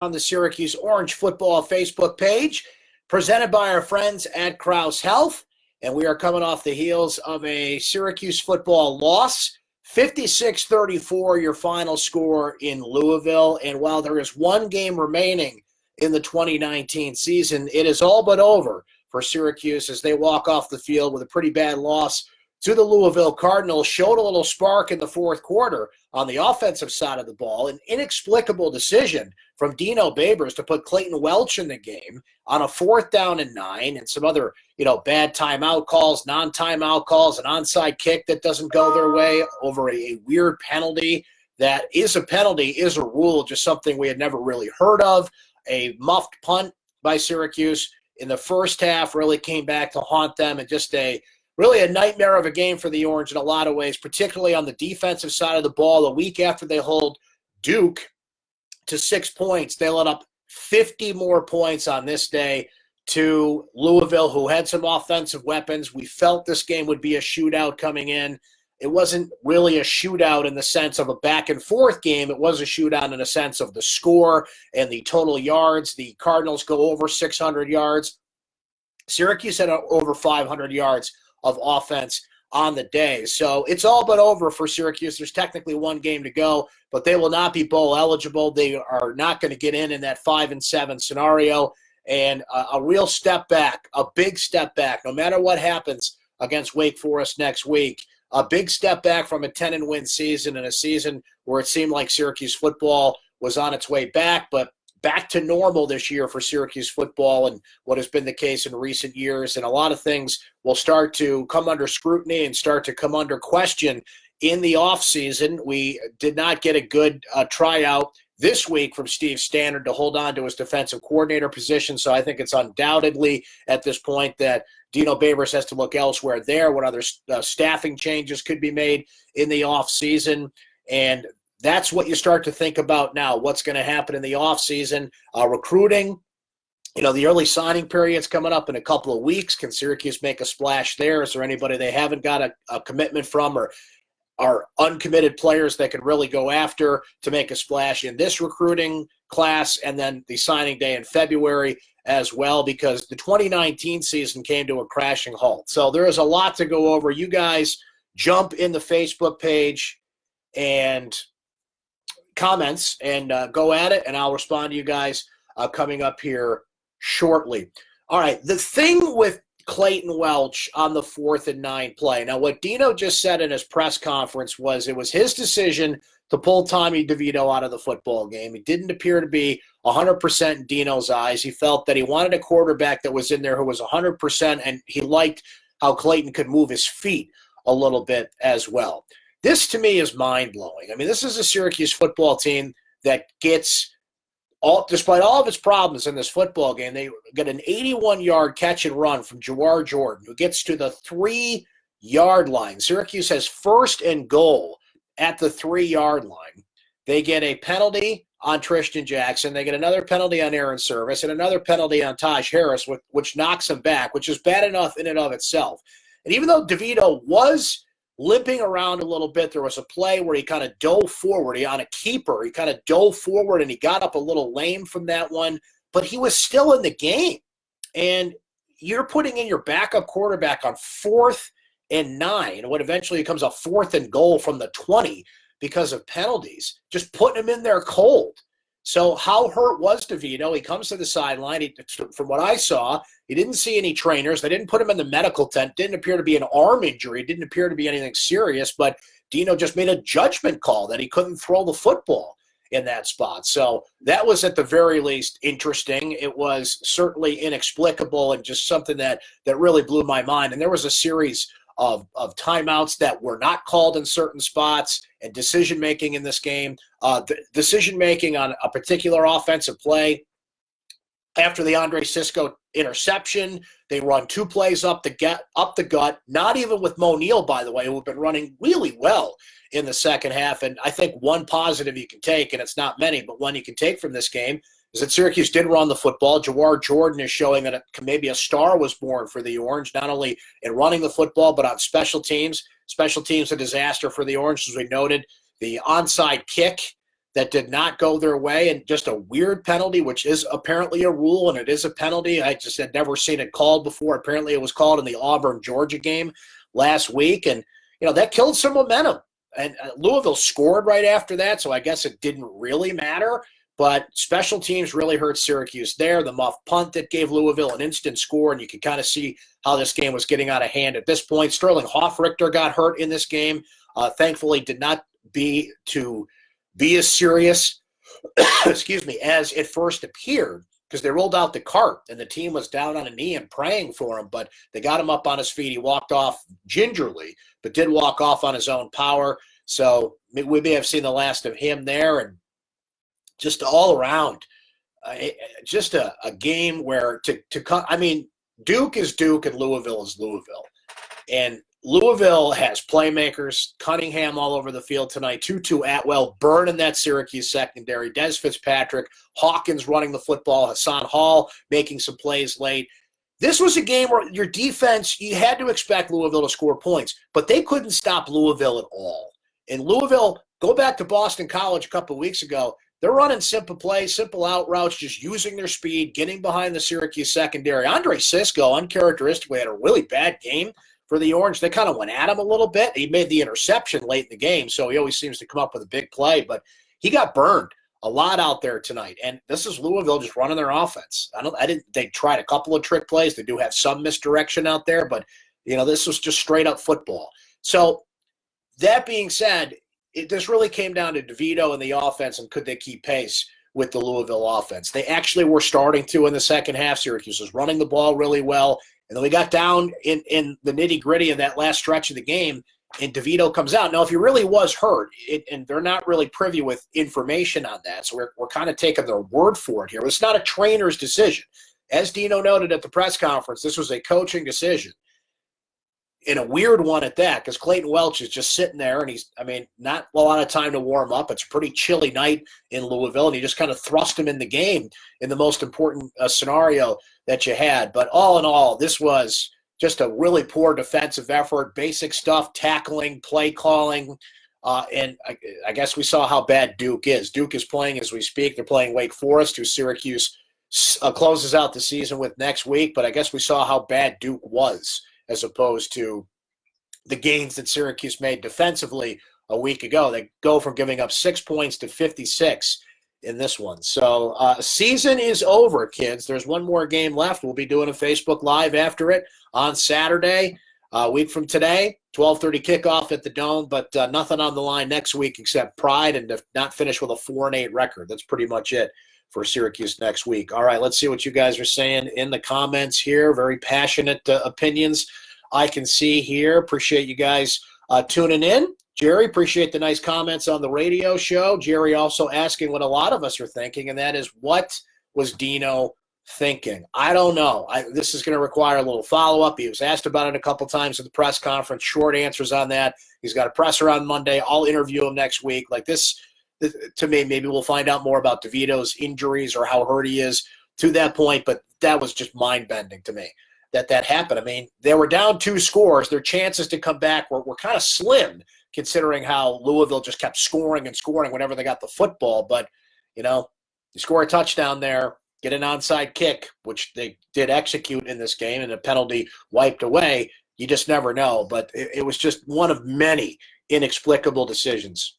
On the Syracuse Orange Football Facebook page, presented by our friends at Krause Health. And we are coming off the heels of a Syracuse football loss, 56-34, your final score in Louisville. And while there is one game remaining in the 2019 season, it is all but over for Syracuse as they walk off the field with a pretty bad loss to the Louisville Cardinals. Showed a little spark in the fourth quarter on the offensive side of the ball. An inexplicable decision from Dino Babers to put Clayton Welch in the game on a 4th down and 9, and some other, bad timeout calls, non-timeout calls, an onside kick that doesn't go their way over a weird penalty that is a penalty, is a rule, just something we had never really heard of. A muffed punt by Syracuse in the first half really came back to haunt them, and just really a nightmare of a game for the Orange in a lot of ways, particularly on the defensive side of the ball. A week after they hold Duke to 6 points, they let up 50 more points on this day to Louisville, who had some offensive weapons. We felt this game would be a shootout coming in. It wasn't really a shootout in the sense of a back-and-forth game. It was a shootout in the sense of the score and the total yards. The Cardinals go over 600 yards. Syracuse had over 500 yards of offense on the day. So it's all but over for Syracuse. There's technically one game to go, but they will not be bowl eligible. They are not going to get in that 5-7 scenario. And a real step back, a big step back, no matter what happens against Wake Forest next week, a big step back from a 10-win season and a season where it seemed like Syracuse football was on its way back, but back to normal this year for Syracuse football and what has been the case in recent years. And a lot of things will start to come under scrutiny and start to come under question in the offseason. We did not get a good tryout this week from Steve Stannard to hold on to his defensive coordinator position. So I think it's undoubtedly at this point that Dino Babers has to look elsewhere there. What other staffing changes could be made in the offseason? And that's what you start to think about now, what's going to happen in the offseason. Recruiting, the early signing period's coming up in a couple of weeks. Can Syracuse make a splash there? Is there anybody they haven't got a commitment from or are uncommitted players that can really go after to make a splash in this recruiting class? And then the signing day in February as well, because the 2019 season came to a crashing halt. So there is a lot to go over. You guys jump in the Facebook page and comments and go at it, and I'll respond to you guys coming up here shortly. All right, the thing with Clayton Welch on the 4th and 9 play. Now, what Dino just said in his press conference was it was his decision to pull Tommy DeVito out of the football game. It didn't appear to be 100% in Dino's eyes. He felt that he wanted a quarterback that was in there who was 100%, and he liked how Clayton could move his feet a little bit as well. This, to me, is mind-blowing. I mean, this is a Syracuse football team that gets, despite all of its problems in this football game, they get an 81-yard catch and run from Jawar Jordan, who gets to the 3-yard line. Syracuse has 1st and goal at the 3-yard line. They get a penalty on Tristan Jackson. They get another penalty on Aaron Service and another penalty on Taj Harris, which knocks him back, which is bad enough in and of itself. And even though DeVito was limping around a little bit, there was a play where he kind of dove forward. On a keeper, he kind of dove forward, and he got up a little lame from that one, but he was still in the game. And you're putting in your backup quarterback on 4th and 9, what eventually becomes a 4th and goal from the 20 because of penalties, just putting him in there cold. So how hurt was DeVito? He comes to the sideline. From what I saw, he didn't see any trainers. They didn't put him in the medical tent. Didn't appear to be an arm injury. Didn't appear to be anything serious. But Dino just made a judgment call that he couldn't throw the football in that spot. So that was at the very least interesting. It was certainly inexplicable and just something that really blew my mind. And there was a series of timeouts that were not called in certain spots and decision-making in this game. Decision-making on a particular offensive play. After the Andre Sisco interception, they run 2 plays up the gut, not even with Mo Neal, by the way, who have been running really well in the second half. And I think one positive you can take, and it's not many, but one you can take from this game, is that Syracuse did run the football. Jawar Jordan is showing that maybe a star was born for the Orange, not only in running the football, but on special teams. Special teams, a disaster for the Orange, as we noted. The onside kick that did not go their way, and just a weird penalty, which is apparently a rule, and it is a penalty. I just had never seen it called before. Apparently it was called in the Auburn-Georgia game last week, and that killed some momentum. And Louisville scored right after that, so I guess it didn't really matter. But special teams really hurt Syracuse there. The muff punt that gave Louisville an instant score, and you can kind of see how this game was getting out of hand at this point. Sterling Hoffrichter got hurt in this game. Thankfully, did not be as serious, excuse me, as it first appeared, because they rolled out the cart and the team was down on a knee and praying for him, but they got him up on his feet. He walked off gingerly, but did walk off on his own power. So we may have seen the last of him there. And just all around, just a game where Duke is Duke and Louisville is Louisville. And Louisville has playmakers, Cunningham all over the field tonight, Tutu Atwell burning that Syracuse secondary, Des Fitzpatrick, Hawkins running the football, Hassan Hall making some plays late. This was a game where your defense, you had to expect Louisville to score points, but they couldn't stop Louisville at all. And Louisville, go back to Boston College a couple of weeks ago, they're running simple plays, simple out routes, just using their speed, getting behind the Syracuse secondary. Andre Sisco, uncharacteristically, had a really bad game for the Orange. They kind of went at him a little bit. He made the interception late in the game, so he always seems to come up with a big play. But he got burned a lot out there tonight. And this is Louisville just running their offense. They tried a couple of trick plays. They do have some misdirection out there, but this was just straight up football. So that being said, this really came down to DeVito and the offense, and could they keep pace with the Louisville offense? They actually were starting to in the second half. Syracuse was running the ball really well, and then we got down in the nitty-gritty of that last stretch of the game, and DeVito comes out. Now, if he really was hurt, and they're not really privy with information on that, so we're kind of taking their word for it here. It's not a trainer's decision. As Dino noted at the press conference, this was a coaching decision. And a weird one at that, because Clayton Welch is just sitting there, and he's, not a lot of time to warm up. It's a pretty chilly night in Louisville, and he just kind of thrust him in the game in the most important scenario that you had. But all in all, this was just a really poor defensive effort, basic stuff, tackling, play calling, and I guess we saw how bad Duke is. Duke is playing as we speak. They're playing Wake Forest, who Syracuse closes out the season with next week, but I guess we saw how bad Duke was, as opposed to the gains that Syracuse made defensively a week ago. They go from giving up 6 points to 56 in this one. So season is over, kids. There's one more game left. We'll be doing a Facebook Live after it on Saturday, a week from today, 12:30 kickoff at the Dome, but nothing on the line next week except pride and to not finish with a 4-8 record. That's pretty much it for Syracuse next week. All right, let's see what you guys are saying in the comments here. Very passionate opinions I can see here. Appreciate you guys tuning in. Jerry, appreciate the nice comments on the radio show. Jerry also asking what a lot of us are thinking, and that is, what was Dino thinking? I don't know. This is going to require a little follow-up. He was asked about it a couple times at the press conference. Short answers on that. He's got a presser on Monday. I'll interview him next week. Like this, to me, maybe we'll find out more about DeVito's injuries or how hurt he is to that point, but that was just mind-bending to me that happened. They were down 2 scores. Their chances to come back were kind of slim, considering how Louisville just kept scoring and scoring whenever they got the football. But, you score a touchdown there, get an onside kick, which they did execute in this game, and a penalty wiped away. You just never know. But it was just one of many inexplicable decisions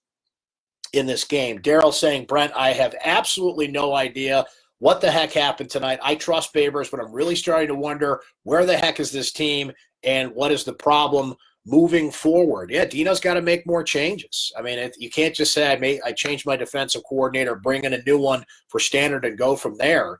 in this game. Daryl saying, Brent, I have absolutely no idea what the heck happened tonight. I trust Babers, but I'm really starting to wonder, where the heck is this team and what is the problem moving forward? Yeah, Dino's got to make more changes. You can't just say I changed my defensive coordinator, bring in a new one for standard and go from there.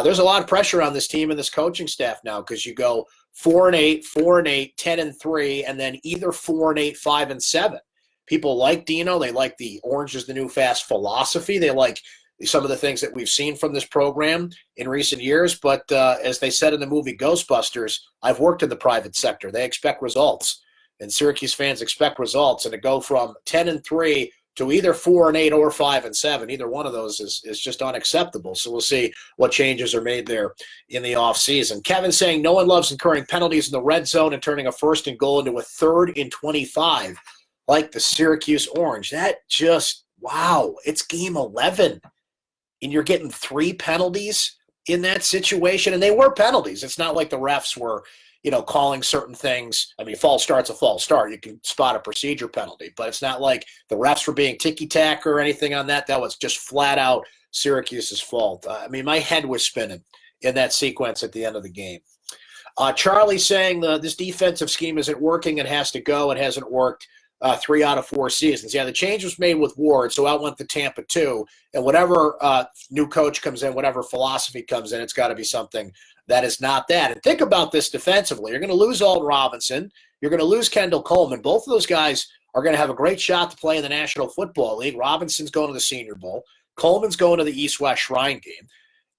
There's a lot of pressure on this team and this coaching staff now, because you go 4-8, 4-8, 10-3, and then either 4-8, 5-7. People like Dino. They like the Orange is the New Fast philosophy. They like some of the things that we've seen from this program in recent years. But as they said in the movie Ghostbusters, I've worked in the private sector. They expect results, and Syracuse fans expect results. And to go from 10-3 to either 4-8 or 5-7, either one of those is just unacceptable. So we'll see what changes are made there in the offseason. Kevin saying, no one loves incurring penalties in the red zone and turning a 1st and goal into a 3rd and 25 like the Syracuse Orange. That just wow, it's game 11, and you're getting 3 penalties in that situation. And they were penalties. It's not like the refs were, calling certain things. I mean, false start's a false start. You can spot a procedure penalty, but it's not like the refs were being ticky-tack or anything on that. That was just flat out Syracuse's fault. I mean, my head was spinning in that sequence at the end of the game. Charlie saying this defensive scheme isn't working. It has to go. It hasn't worked 3 out of 4 seasons. Yeah, the change was made with Ward, so out went the Tampa 2. And whatever new coach comes in, whatever philosophy comes in, it's got to be something that is not that. And think about this defensively. You're going to lose Alden Robinson. You're going to lose Kendall Coleman. Both of those guys are going to have a great shot to play in the National Football League. Robinson's going to the Senior Bowl. Coleman's going to the East-West Shrine Game.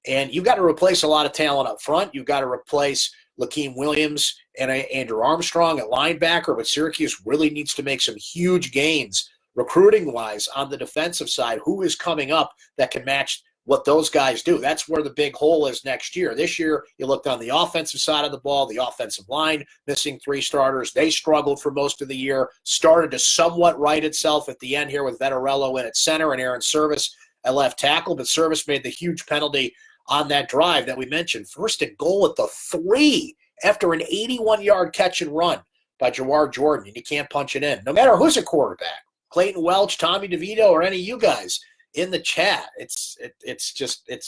And you've got to replace a lot of talent up front. You've got to replace Lakeem Williams and Andrew Armstrong at linebacker, but Syracuse really needs to make some huge gains recruiting-wise on the defensive side. Who is coming up that can match what those guys do? That's where the big hole is next year. This year, you looked on the offensive side of the ball, the offensive line missing 3 starters. They struggled for most of the year, started to somewhat right itself at the end here with Vettorello in at center and Aaron Service at left tackle, but Service made the huge penalty on that drive that we mentioned. First and goal at the 3 after an 81-yard catch and run by Jawar Jordan, and you can't punch it in. No matter who's a quarterback, Clayton Welch, Tommy DeVito, or any of you guys in the chat, it's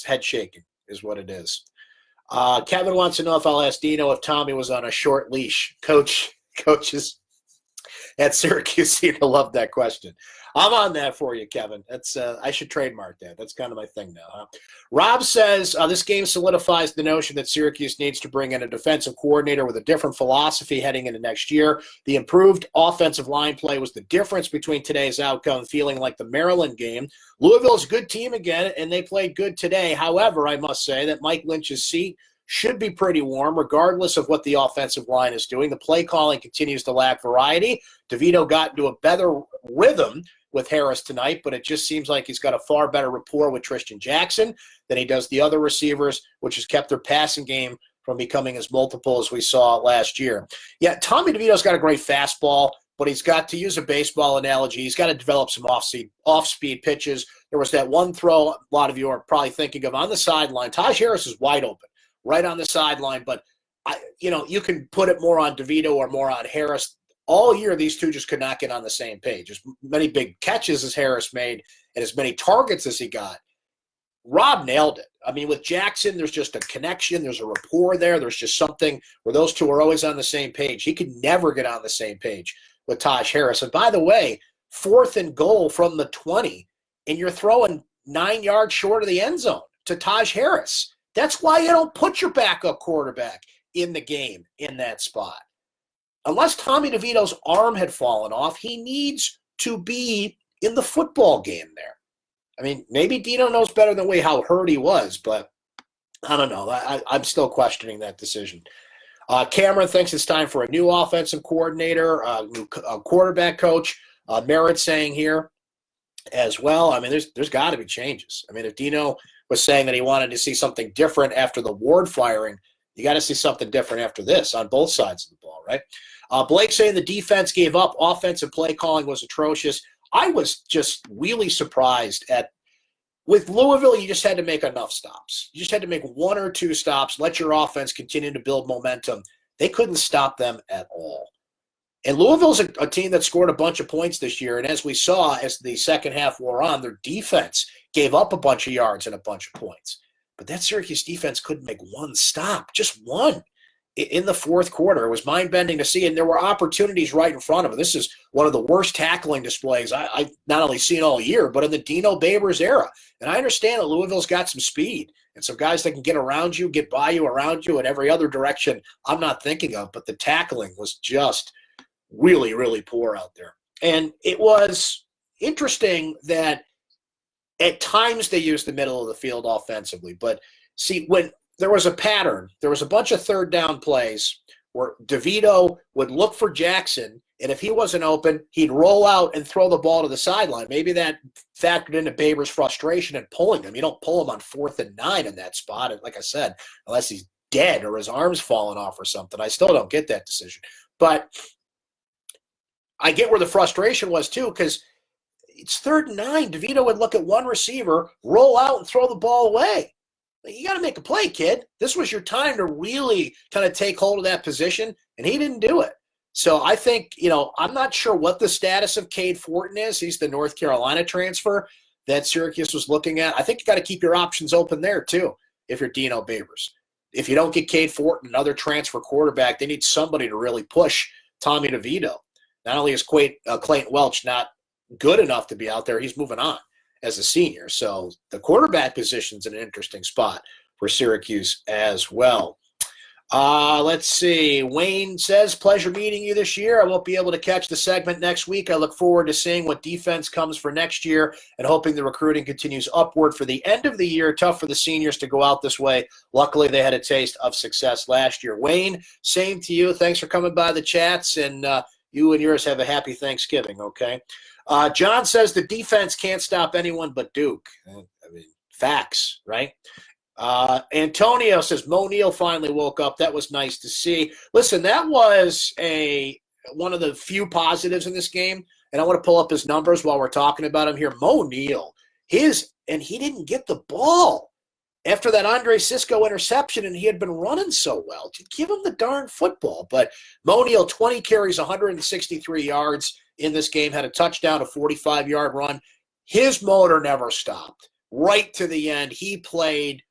head shaking is what it is. Kevin wants to know if I'll ask Dino if Tommy was on a short leash. Coaches at Syracuse seem to love that question. I'm on that for you, Kevin. That's I should trademark that. That's kind of my thing now. Huh? Rob says this game solidifies the notion that Syracuse needs to bring in a defensive coordinator with a different philosophy heading into next year. The improved offensive line play was the difference between today's outcome, feeling like the Maryland game. Louisville's a good team again, and they played good today. However, I must say that Mike Lynch's seat should be pretty warm, regardless of what the offensive line is doing. The play calling continues to lack variety. DeVito got into a better rhythm with Harris tonight, but it just seems like he's got a far better rapport with Tristan Jackson than he does the other receivers, which has kept their passing game from becoming as multiple as we saw last year. Yeah, Tommy DeVito's got a great fastball, but he's got, to use a baseball analogy, he's got to develop some off-speed pitches. There was that one throw a lot of you are probably thinking of on the sideline. Taj Harris is wide open, right on the sideline, but you can put it more on DeVito or more on Harris. All year, these two just could not get on the same page. As many big catches as Harris made and as many targets as he got, Rob nailed it. I mean, with Jackson, there's just a connection. There's a rapport there. There's just something where those two are always on the same page. He could never get on the same page with Taj Harris. And by the way, 4th and goal from the 20, and you're throwing 9 yards short of the end zone to Taj Harris. That's why you don't put your backup quarterback in the game in that spot. Unless Tommy DeVito's arm had fallen off, he needs to be in the football game there. I mean, maybe Dino knows better than we how hurt he was, but I don't know. I'm still questioning that decision. Cameron thinks it's time for a new offensive coordinator, a new quarterback coach. Merritt saying here as well. I mean, there's got to be changes. I mean, if Dino was saying that he wanted to see something different after the Ward firing, you got to see something different after this on both sides of the ball, right? Blake saying the defense gave up. Offensive play calling was atrocious. I was just really surprised with Louisville, you just had to make enough stops. You just had to make 1 or 2 stops, let your offense continue to build momentum. They couldn't stop them at all. And Louisville's a team that scored a bunch of points this year, and as we saw as the second half wore on, their defense gave up a bunch of yards and a bunch of points. But that Syracuse defense couldn't make 1 stop, just 1. In the 4th quarter. It was mind-bending to see, and there were opportunities right in front of them. This is one of the worst tackling displays I've not only seen all year, but in the Dino Babers era. And I understand that Louisville's got some speed and some guys that can get around you, get by you, around you, in every other direction I'm not thinking of, but the tackling was just really, really poor out there. And it was interesting that at times they used the middle of the field offensively, but see, when there was a pattern. There was a bunch of 3rd down plays where DeVito would look for Jackson, and if he wasn't open, he'd roll out and throw the ball to the sideline. Maybe that factored into Babers' frustration and pulling him. You don't pull him on 4th and 9 in that spot, and like I said, unless he's dead or his arm's fallen off or something. I still don't get that decision. But I get where the frustration was, too, because it's 3rd and 9. DeVito would look at one receiver, roll out, and throw the ball away. You got to make a play, kid. This was your time to really kind of take hold of that position, and he didn't do it. So I think, I'm not sure what the status of Cade Fortin is. He's the North Carolina transfer that Syracuse was looking at. I think you got to keep your options open there, too, if you're Dino Babers. If you don't get Cade Fortin, another transfer quarterback, they need somebody to really push Tommy DeVito. Not only is Clayton Welch not good enough to be out there, he's moving on as a senior. So the quarterback position's an interesting spot for Syracuse as well. Let's see. Wayne says, pleasure meeting you this year. I won't be able to catch the segment next week. I look forward to seeing what defense comes for next year and hoping the recruiting continues upward for the end of the year. Tough for the seniors to go out this way. Luckily, they had a taste of success last year. Wayne, same to you. Thanks for coming by the chats, and you and yours have a happy Thanksgiving, okay? John says the defense can't stop anyone but Duke. Facts, right? Antonio says Mo Neal finally woke up. That was nice to see. Listen, that was one of the few positives in this game, and I want to pull up his numbers while we're talking about him here. Mo Neal, and he didn't get the ball after that Andre Cisco interception, and he had been running so well. To give him the darn football. But Mo Neal, 20 carries, 163 yards in this game, had a touchdown, a 45-yard run. His motor never stopped. Right to the end, he played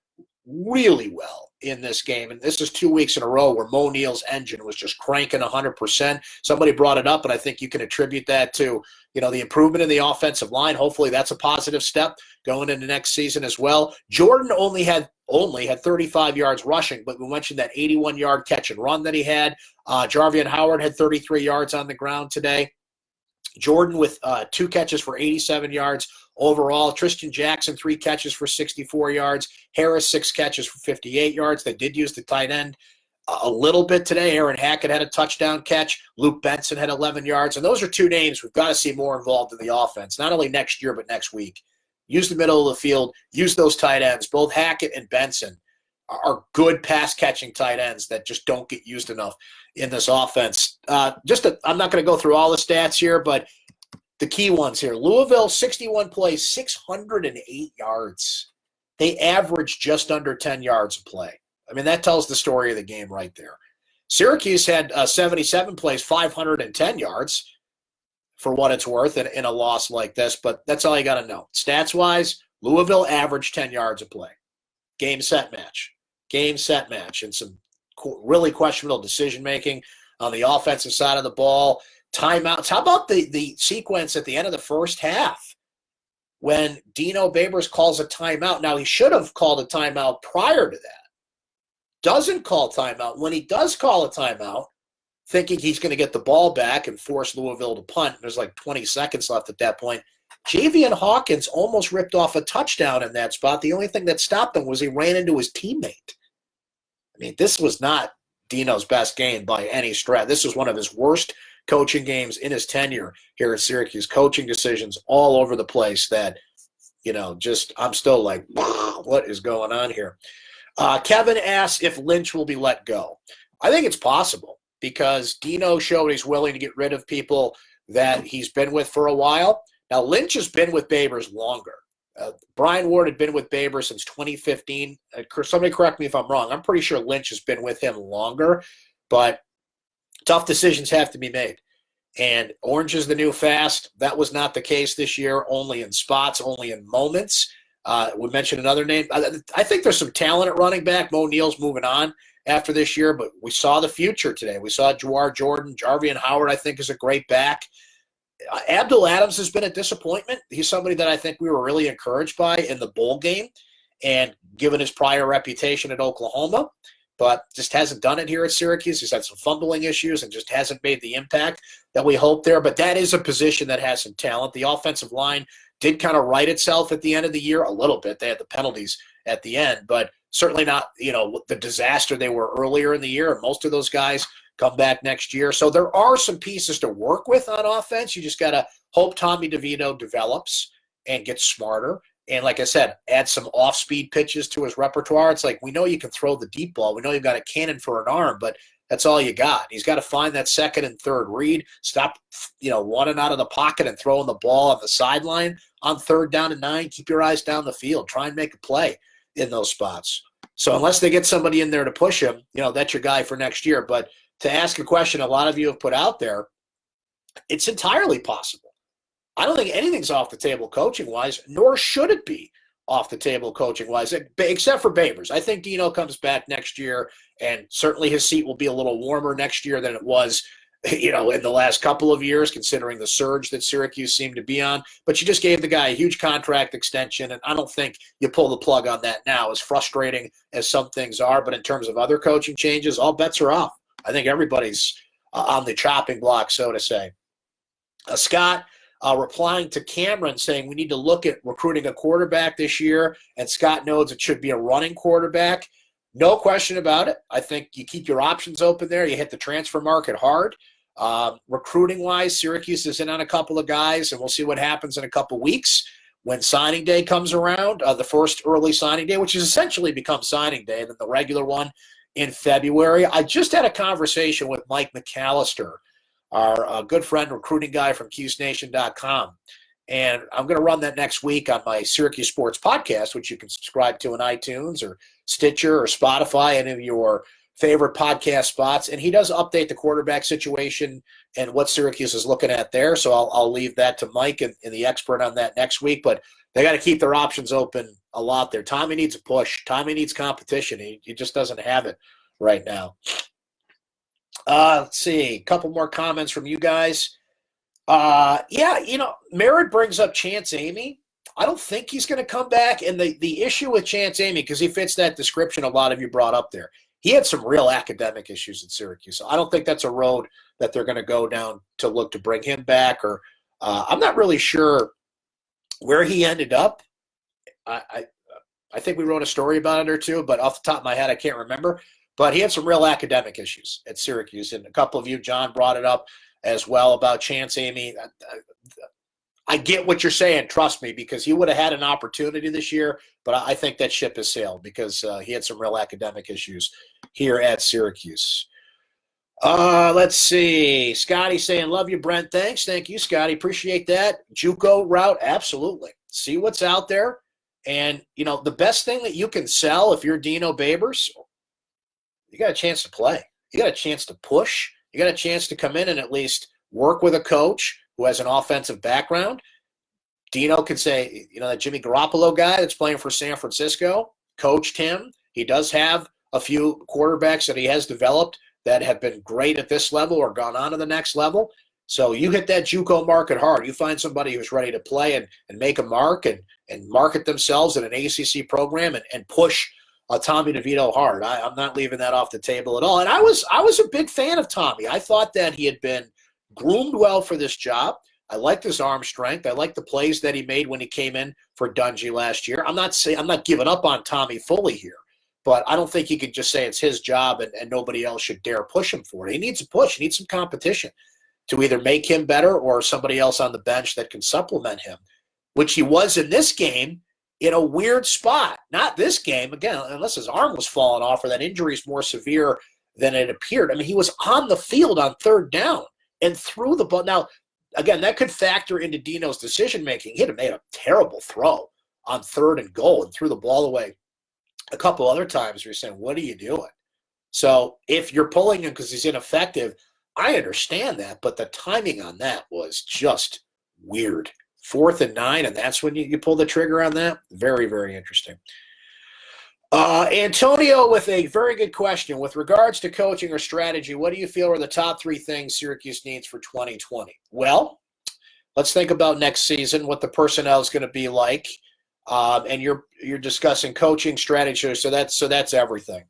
really well in this game. And this is 2 weeks in a row where Mo Neal's engine was just cranking 100%. Somebody brought it up, and I think you can attribute that to, the improvement in the offensive line. Hopefully that's a positive step going into next season as well. Jordan only had 35 yards rushing, but we mentioned that 81-yard catch and run that he had. Jarvian Howard had 33 yards on the ground today. Jordan with 2 catches for 87 yards overall. Tristan Jackson, 3 catches for 64 yards. Harris, 6 catches for 58 yards. They did use the tight end a little bit today. Aaron Hackett had a touchdown catch. Luke Benson had 11 yards. And those are 2 names we've got to see more involved in the offense, not only next year but next week. Use the middle of the field. Use those tight ends. Both Hackett and Benson are good pass-catching tight ends that just don't get used enough in this offense. I'm not going to go through all the stats here, but the key ones here. Louisville, 61 plays, 608 yards. They averaged just under 10 yards a play. That tells the story of the game right there. Syracuse had 77 plays, 510 yards for what it's worth in a loss like this, but that's all you got to know. Stats-wise, Louisville averaged 10 yards a play. Game, set, match. And some really questionable decision-making on the offensive side of the ball. Timeouts. How about the sequence at the end of the first half when Dino Babers calls a timeout? Now, he should have called a timeout prior to that. Doesn't call timeout. When he does call a timeout, thinking he's going to get the ball back and force Louisville to punt, there's like 20 seconds left at that point. Javian Hawkins almost ripped off a touchdown in that spot. The only thing that stopped him was he ran into his teammate. This was not Dino's best game by any stretch. This was one of his worst coaching games in his tenure here at Syracuse. Coaching decisions all over the place that, I'm still like, wow, what is going on here? Kevin asks if Lynch will be let go. I think it's possible because Dino showed he's willing to get rid of people that he's been with for a while. Now, Lynch has been with Babers longer. Brian Ward had been with Babers since 2015. Somebody correct me if I'm wrong. I'm pretty sure Lynch has been with him longer, but tough decisions have to be made. And orange is the new fast. That was not the case this year, only in spots, only in moments. We mentioned another name. I think there's some talent at running back. Mo Neal's moving on after this year, but we saw the future today. We saw Jawar Jordan. Jarvian Howard, I think, is a great back. Abdul Adams has been a disappointment. He's somebody that I think we were really encouraged by in the bowl game and given his prior reputation at Oklahoma, but just hasn't done it here at Syracuse. He's had some fumbling issues and just hasn't made the impact that we hoped there, but that is a position that has some talent. The offensive line did kind of right itself at the end of the year a little bit. They had the penalties at the end, but certainly not, the disaster they were earlier in the year. Most of those guys come back next year. So there are some pieces to work with on offense. You just got to hope Tommy DeVito develops and gets smarter. And like I said, add some off-speed pitches to his repertoire. It's like, we know you can throw the deep ball. We know you've got a cannon for an arm, but That's all you got. He's got to find that second and third read. Stop, running out of the pocket and throwing the ball on the sideline on 3rd down and 9. Keep your eyes down the field. Try and make a play in those spots. So unless they get somebody in there to push him, that's your guy for next year. But to ask a question a lot of you have put out there, it's entirely possible. I don't think anything's off the table coaching-wise, nor should it be off the table coaching-wise, except for Babers. I think Dino comes back next year, and certainly his seat will be a little warmer next year than it was, in the last couple of years, considering the surge that Syracuse seemed to be on. But you just gave the guy a huge contract extension, and I don't think you pull the plug on that now, as frustrating as some things are. But in terms of other coaching changes, all bets are off. I think everybody's on the chopping block, so to say. Scott replying to Cameron saying we need to look at recruiting a quarterback this year, and Scott knows it should be a running quarterback. No question about it. I think you keep your options open there. You hit the transfer market hard. Recruiting-wise, Syracuse is in on a couple of guys, and we'll see what happens in a couple weeks when signing day comes around, the first early signing day, which has essentially become signing day, and then the regular one in February. I just had a conversation with Mike McAllister, our good friend, recruiting guy from syracuse.com. And I'm going to run that next week on my Syracuse Sports podcast, which you can subscribe to in iTunes or Stitcher or Spotify, any of your favorite podcast spots. And he does update the quarterback situation and what Syracuse is looking at there. So I'll leave that to Mike and the expert on that next week. But they got to keep their options open a lot there. Tommy needs a push. Tommy needs competition. He just doesn't have it right now. Let's see. A couple more comments from you guys. Merritt brings up Chance Amy. I don't think he's going to come back. And the issue with Chance Amy, because he fits that description a lot of you brought up there, he had some real academic issues in Syracuse. So I don't think that's a road that they're going to go down to look to bring him back. Or I'm not really sure where he ended up. I think we wrote a story about it or two, but off the top of my head, I can't remember. But he had some real academic issues at Syracuse. And a couple of you, John, brought it up as well about Chance Amy. I get what you're saying, trust me, because he would have had an opportunity this year, but I think that ship has sailed because he had some real academic issues here at Syracuse. Let's see. Scotty saying, love you, Brent. Thanks. Thank you, Scotty. Appreciate that. JUCO route, absolutely. See what's out there. And, the best thing that you can sell if you're Dino Babers, you got a chance to play. You got a chance to push. You got a chance to come in and at least work with a coach who has an offensive background. Dino can say, that Jimmy Garoppolo guy that's playing for San Francisco coached him. He does have a few quarterbacks that he has developed that have been great at this level or gone on to the next level. So you hit that JUCO market hard. You find somebody who's ready to play and make a mark and market themselves in an ACC program and push Tommy DeVito hard. I'm not leaving that off the table at all. And I was a big fan of Tommy. I thought that he had been groomed well for this job. I liked his arm strength. I liked the plays that he made when he came in for Dungy last year. I'm not giving up on Tommy fully here, but I don't think you can just say it's his job and nobody else should dare push him for it. He needs a push. He needs some competition to either make him better or somebody else on the bench that can supplement him, which he was in this game in a weird spot. Not this game, again, unless his arm was falling off or that injury is more severe than it appeared. I mean, he was on the field on 3rd down and threw the ball. Now, again, that could factor into Dino's decision-making. He'd have made a terrible throw on 3rd and goal and threw the ball away a couple other times. You're saying, what are you doing? So if you're pulling him because he's ineffective, I understand that, but the timing on that was just weird. 4th and 9, and that's when you pull the trigger on that? Very, very interesting. Antonio with a very good question. With regards to coaching or strategy, what do you feel are the top 3 things Syracuse needs for 2020? Well, let's think about next season, what the personnel is going to be like. And you're discussing coaching strategy, so that's everything.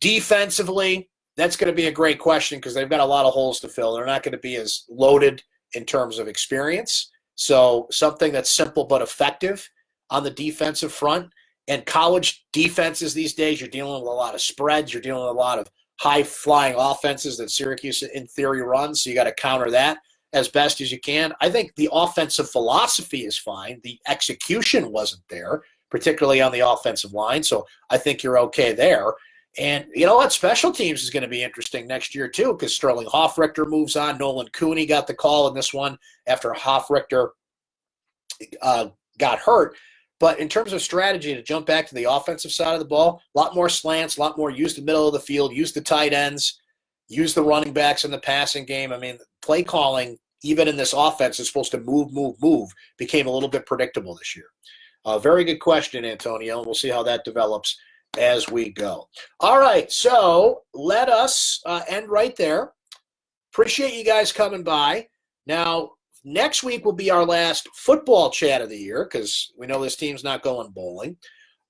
Defensively, that's going to be a great question because they've got a lot of holes to fill. They're not going to be as loaded in terms of experience. So something that's simple but effective on the defensive front. And college defenses these days, you're dealing with a lot of spreads. You're dealing with a lot of high-flying offenses that Syracuse, in theory, runs. So you got to counter that as best as you can. I think the offensive philosophy is fine. The execution wasn't there, particularly on the offensive line. So I think you're okay there. And you know what? Special teams is going to be interesting next year, too, because Sterling Hoffrichter moves on. Nolan Cooney got the call in this one after Hoffrichter got hurt. But in terms of strategy, to jump back to the offensive side of the ball, a lot more slants, a lot more use the middle of the field, use the tight ends, use the running backs in the passing game. I mean, play calling, even in this offense, is supposed to move, became a little bit predictable this year. Very good question, Antonio, and we'll see how that develops as we go. All right, so let us end right there. Appreciate you guys coming by. Now, next week will be our last football chat of the year because we know this team's not going bowling.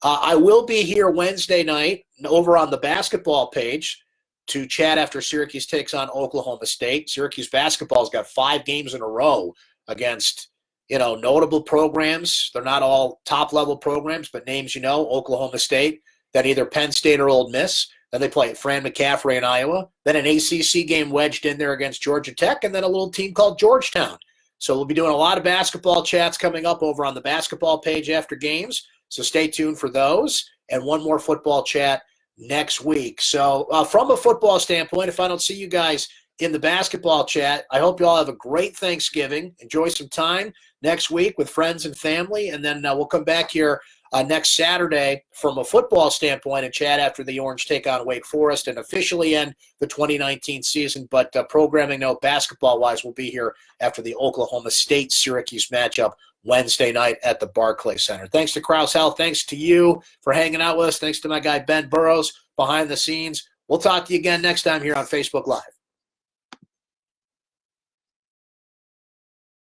I will be here Wednesday night over on the basketball page to chat after Syracuse takes on Oklahoma State. Syracuse basketball's got 5 games in a row against, notable programs. They're not all top-level programs, but names Oklahoma State, then either Penn State or Ole Miss. Then they play at Fran McCaffrey in Iowa. Then an ACC game wedged in there against Georgia Tech, and then a little team called Georgetown. So we'll be doing a lot of basketball chats coming up over on the basketball page after games. So stay tuned for those. And one more football chat next week. So from a football standpoint, if I don't see you guys in the basketball chat, I hope you all have a great Thanksgiving. Enjoy some time next week with friends and family. And then we'll come back here next Saturday from a football standpoint and chat after the Orange take on Wake Forest and officially end the 2019 season. But programming note, basketball-wise, we'll be here after the Oklahoma State-Syracuse matchup Wednesday night at the Barclays Center. Thanks to Krause Health. Thanks to you for hanging out with us. Thanks to my guy Ben Burrows behind the scenes. We'll talk to you again next time here on Facebook Live.